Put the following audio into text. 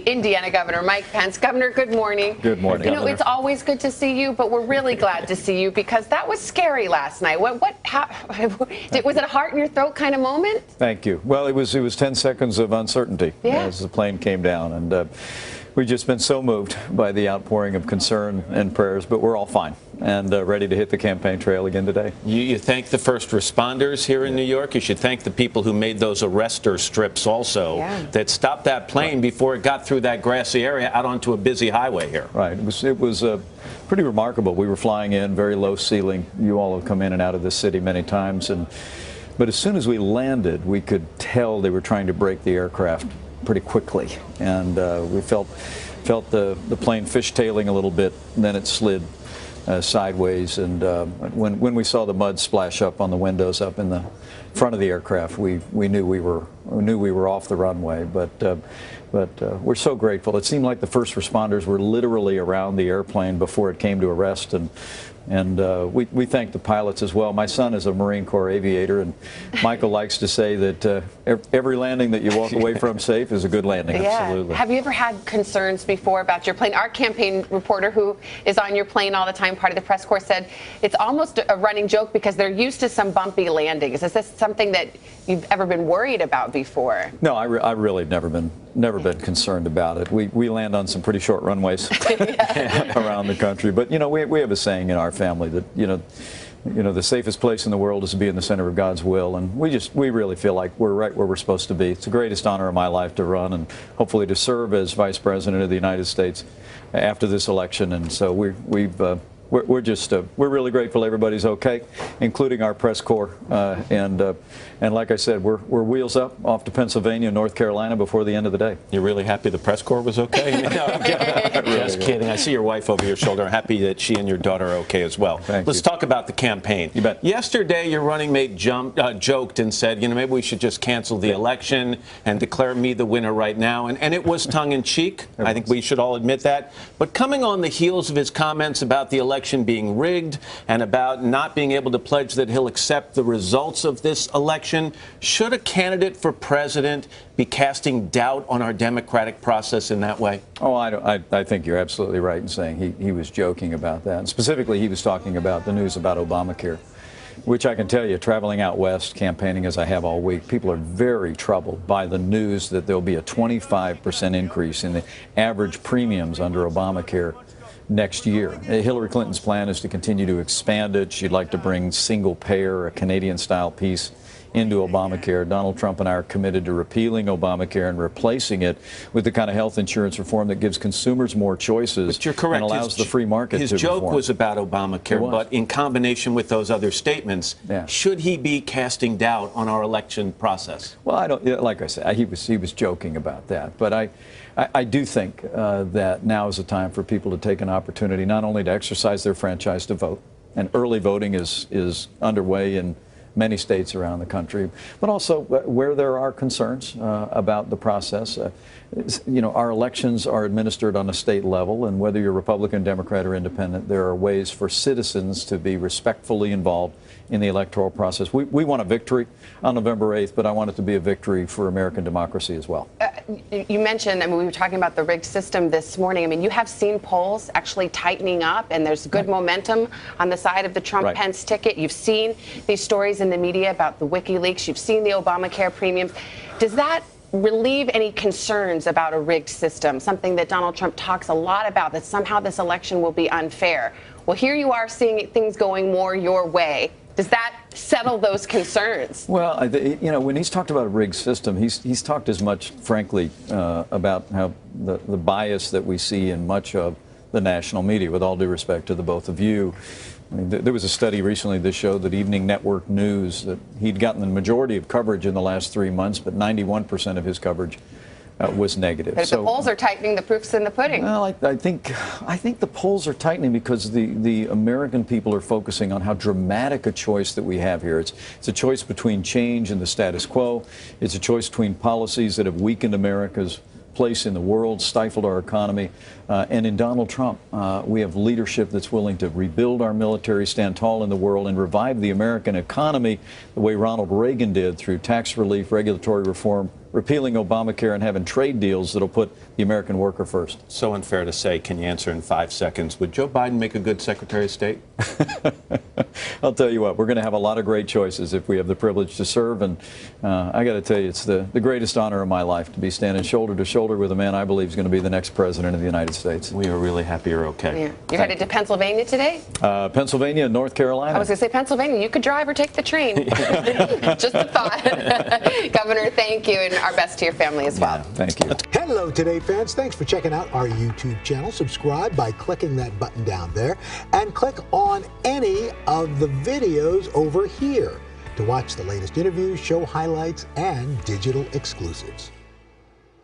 Indiana Governor Mike Pence. Governor, good morning. Good morning, You know, it's always good to see you, but we're really glad to see you because that was scary last night. Was it a heart in your throat kind of moment? Thank you. Well, it was 10 seconds of uncertainty as the plane came down, and we've just been so moved by the outpouring of concern and prayers, but we're all fine and ready to hit the campaign trail again today. You thank the first responders here in New York. You should thank the people who made those arrestor strips also that stopped that plane before it got through that grassy area out onto a busy highway here. Right. It was pretty remarkable. We were flying in, very low ceiling. You all have come in and out of this city many times, but as soon as we landed, we could tell they were trying to break the aircraft pretty quickly, and we felt the plane fishtailing a little bit, and then it slid sideways, and when we saw the mud splash up on the windows up in the front of the aircraft, we knew we were off the runway. But we're so grateful. It seemed like the first responders were literally around the airplane before it came to a rest, and we thank the pilots as well. My son is a Marine Corps aviator, and Michael likes to say that every landing that you walk away from safe is a good landing. Absolutely. Have you ever had concerns before about your plane? Our campaign reporter, who is on your plane all the time, part of the press corps, said it's almost a running joke because they're used to some bumpy landings. Is this something that you've ever been worried about before? No, I really have never been concerned about it. We land on some pretty short runways around the country, but you know, we have a saying in our family that you know the safest place in the world is to be in the center of God's will, and we really feel like we're right where we're supposed to be. It's the greatest honor of my life to run and hopefully to serve as Vice President of the United States after this election, and so we're really grateful everybody's okay, including our press corps, and like I said, we're wheels up off to Pennsylvania, North Carolina before the end of the day. You're really happy the press corps was okay? No, I'm just kidding. I see your wife over your shoulder. I'm happy that she and your daughter are okay as well. Let's talk about the campaign. You bet. Yesterday, your running mate joked and said, you know, maybe we should just cancel the election and declare me the winner right now. And it was tongue-in-cheek. I think we should all admit that. But coming on the heels of his comments about the election being rigged and about not being able to pledge that he'll accept the results of this election, should a candidate for president be casting doubt on our democratic process in that way? Oh, I think you're absolutely right in saying he was joking about that. And specifically, he was talking about the news about Obamacare, which I can tell you, traveling out west, campaigning as I have all week, people are very troubled by the news that there'll be a 25% increase in the average premiums under Obamacare next year. Hillary Clinton's plan is to continue to expand it. She'd like to bring single payer, a Canadian-style piece, into Obamacare. Donald Trump and I are committed to repealing Obamacare and replacing it with the kind of health insurance reform that gives consumers more choices. But you're correct. And allows the free market to His joke reform. was about Obamacare, but in combination with those other statements, should he be casting doubt on our election process? Well, I don't. Like I said, he was joking about that, but I do think that now is the time for people to take an opportunity not only to exercise their franchise to vote, and early voting is underway in many states around the country, but also where there are concerns about the process. You know, our elections are administered on a state level, and whether you're Republican, Democrat, or Independent, there are ways for citizens to be respectfully involved in the electoral process. We want a victory on November 8th, but I want it to be a victory for American democracy as well. You mentioned, I mean, we were talking about the rigged system this morning. I mean, you have seen polls actually tightening up, and there's good momentum on the side of the Trump-Pence ticket. You've seen these stories in the media about the WikiLeaks. You've seen the Obamacare premiums. Does that relieve any concerns about a rigged system, something that Donald Trump talks a lot about, that somehow this election will be unfair? Well, here you are seeing things going more your way. Does that settle those concerns? Well, you know, when he's talked about a rigged system, he's talked as much, frankly, about how the bias that we see in much of the national media, with all due respect to the both of you. I mean, there was a study recently that showed that evening network news, that he'd gotten the majority of coverage in the last 3 months, but 91% of his coverage was negative. But if the polls are tightening, the proof's in the pudding. Well, I think the polls are tightening because the American people are focusing on how dramatic a choice that we have here. It's a choice between change and the status quo. It's a choice between policies that have weakened America's place in the world, stifled our economy, and in Donald Trump, we have leadership that's willing to rebuild our military, stand tall in the world, and revive the American economy the way Ronald Reagan did through tax relief, regulatory reform, repealing Obamacare and having trade deals that'll put the American worker first. So unfair to say. Can you answer in 5 seconds? Would Joe Biden make a good Secretary of State? I'll tell you what, we're going to have a lot of great choices if we have the privilege to serve. And I got to tell you, it's the greatest honor of my life to be standing shoulder to shoulder with a man I believe is going to be the next president of the United States. We are really happy you're okay. Yeah. You're headed to Pennsylvania today? Pennsylvania and North Carolina. I was going to say Pennsylvania. You could drive or take the train. Just a thought. Governor, thank you, and our best to your family as well. Yeah, thank you. Hello, Today fans. Thanks for checking out our YouTube channel. Subscribe by clicking that button down there and click on any of the videos over here to watch the latest interviews, show highlights, and digital exclusives.